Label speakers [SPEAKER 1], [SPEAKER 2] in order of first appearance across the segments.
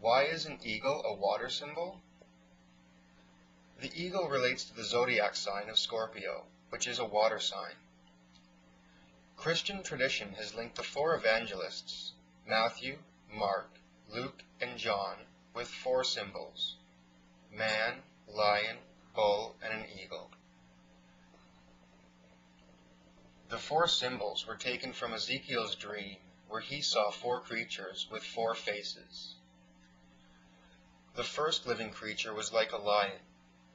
[SPEAKER 1] Why is an eagle a water symbol? The eagle relates to the zodiac sign of Scorpio, which is a water sign. Christian tradition has linked the four evangelists, Matthew, Mark, Luke, and John, with four symbols: man, lion, bull, and an eagle. The four symbols were taken from Ezekiel's dream, where he saw four creatures with four faces. The first living creature was like a lion,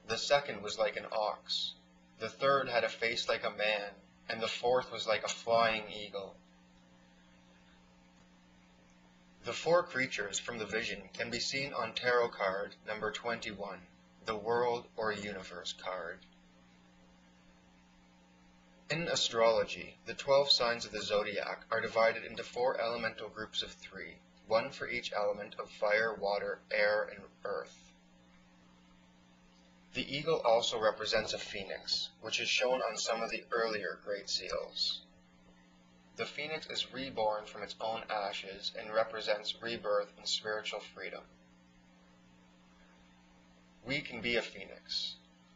[SPEAKER 1] the second was like an ox, the third had a face like a man, and the fourth was like a flying eagle. The four creatures from the vision can be seen on tarot card number 21, the World or Universe card. In astrology, the 12 signs of the zodiac are divided into four elemental groups of three, one for each element of fire, water, air, and earth. The eagle also represents a phoenix, which is shown on some of the earlier Great Seals. The phoenix is reborn from its own ashes and represents rebirth and spiritual freedom. We can be a phoenix.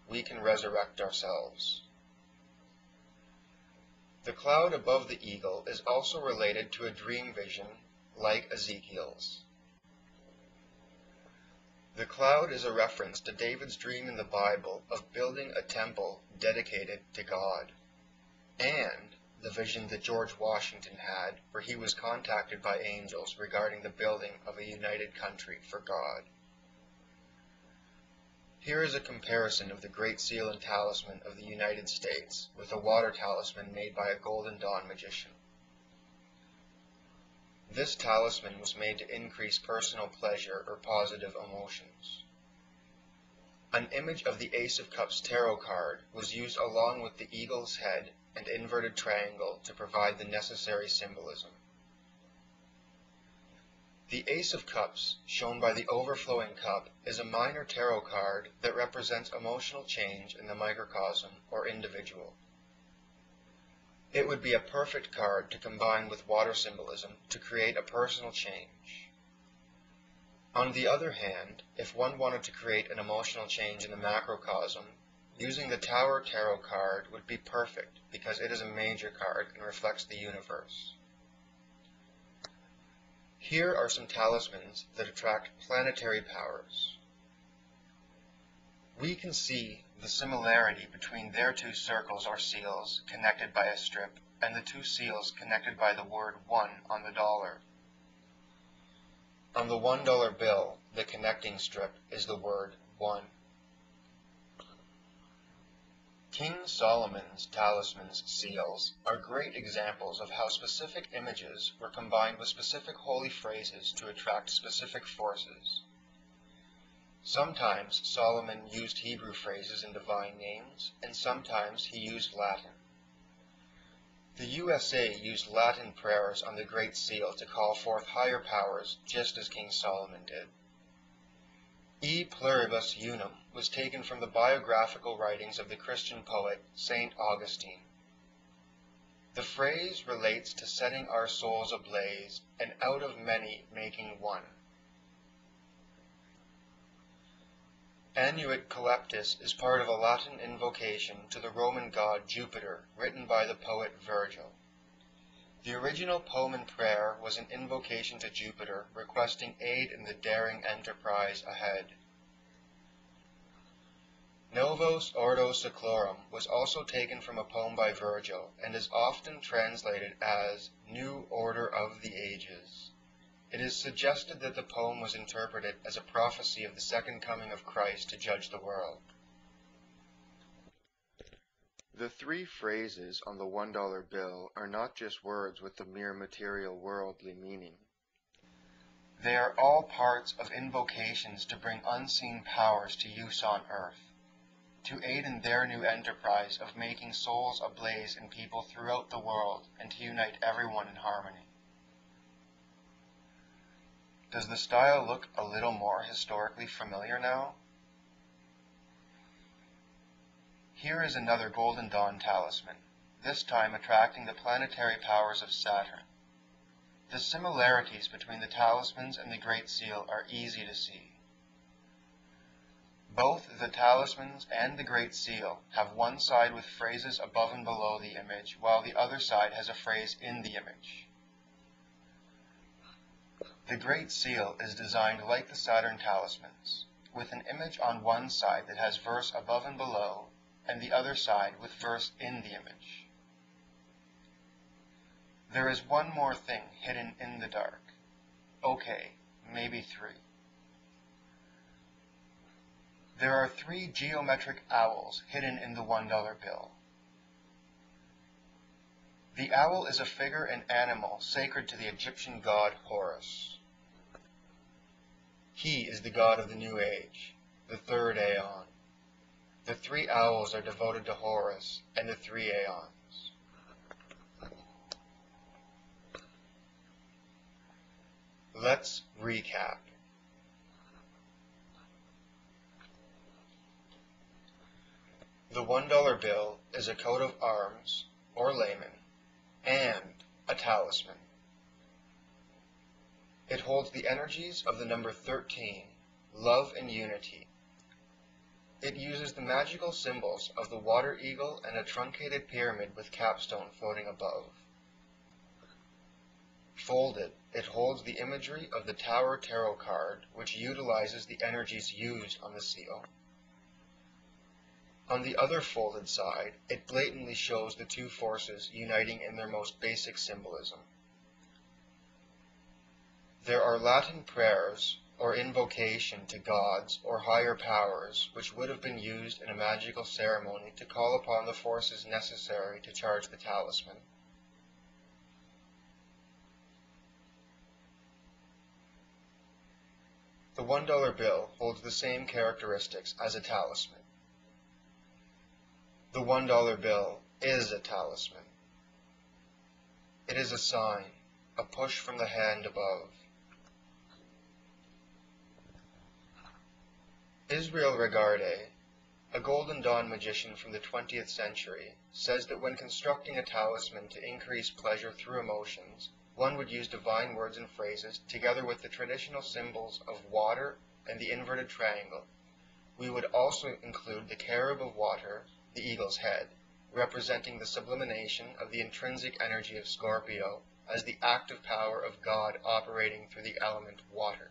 [SPEAKER 1] We can resurrect ourselves. The cloud above the eagle is also related to a dream vision like Ezekiel's. The cloud is a reference to David's dream in the Bible of building a temple dedicated to God, and the vision that George Washington had where he was contacted by angels regarding the building of a united country for God. Here is a comparison of the Great Seal and Talisman of the United States with a water talisman made by a Golden Dawn magician. This talisman was made to increase personal pleasure or positive emotions. An image of the Ace of Cups tarot card was used along with the eagle's head and inverted triangle to provide the necessary symbolism. The Ace of Cups, shown by the overflowing cup, is a minor tarot card that represents emotional change in the microcosm or individual. It would be a perfect card to combine with water symbolism to create a personal change. On the other hand, if one wanted to create an emotional change in the macrocosm, using the Tower Tarot card would be perfect because it is a major card and reflects the universe. Here are some talismans that attract planetary powers. We can see the similarity between their two circles or seals connected by a strip and the two seals connected by the word 1 on the dollar. On the $1 bill, the connecting strip is the word 1. King Solomon's talisman's seals are great examples of how specific images were combined with specific holy phrases to attract specific forces. Sometimes Solomon used Hebrew phrases in divine names, and sometimes he used Latin. The USA used Latin prayers on the Great Seal to call forth higher powers, just as King Solomon did. E pluribus unum was taken from the biographical writings of the Christian poet St. Augustine. The phrase relates to setting our souls ablaze and out of many making one. Annuit Coeptis is part of a Latin invocation to the Roman god Jupiter written by the poet Virgil. The original poem and prayer was an invocation to Jupiter requesting aid in the daring enterprise ahead. Novos Ordo Seclorum was also taken from a poem by Virgil and is often translated as New Order of the Ages. It is suggested that the poem was interpreted as a prophecy of the second coming of Christ to judge the world. The three phrases on the $1 bill are not just words with the mere material worldly meaning. They are all parts of invocations to bring unseen powers to use on earth, to aid in their new enterprise of making souls ablaze in people throughout the world and to unite everyone in harmony. Does the style look a little more historically familiar now? Here is another Golden Dawn talisman, this time attracting the planetary powers of Saturn. The similarities between the talismans and the Great Seal are easy to see. Both the talismans and the Great Seal have one side with phrases above and below the image, while the other side has a phrase in the image. The Great Seal is designed like the Saturn talismans, with an image on one side that has verse above and below, and the other side with verse in the image. There is one more thing hidden in the dark. Okay, maybe three. There are 3 geometric owls hidden in the $1 bill. The owl is a figure and animal sacred to the Egyptian god Horus. He is the god of the New Age, the 3rd Aeon. The 3 owls are devoted to Horus and the 3 Aeons. Let's recap. The $1 bill is a coat of arms, or layman, and a talisman. It holds the energies of the number 13, love and unity. It uses the magical symbols of the water eagle and a truncated pyramid with capstone floating above. Folded, it holds the imagery of the Tower Tarot card, which utilizes the energies used on the seal. On the other folded side, it blatantly shows the 2 forces uniting in their most basic symbolism. There are Latin prayers, or invocation to gods or higher powers, which would have been used in a magical ceremony to call upon the forces necessary to charge the talisman. The $1 bill holds the same characteristics as a talisman. The $1 bill is a talisman. It is a sign, a push from the hand above. Israel Regarde, a Golden Dawn magician from the 20th century, says that when constructing a talisman to increase pleasure through emotions, one would use divine words and phrases together with the traditional symbols of water and the inverted triangle. We would also include the carob of water, the eagle's head, representing the sublimation of the intrinsic energy of Scorpio as the active power of God operating through the element water.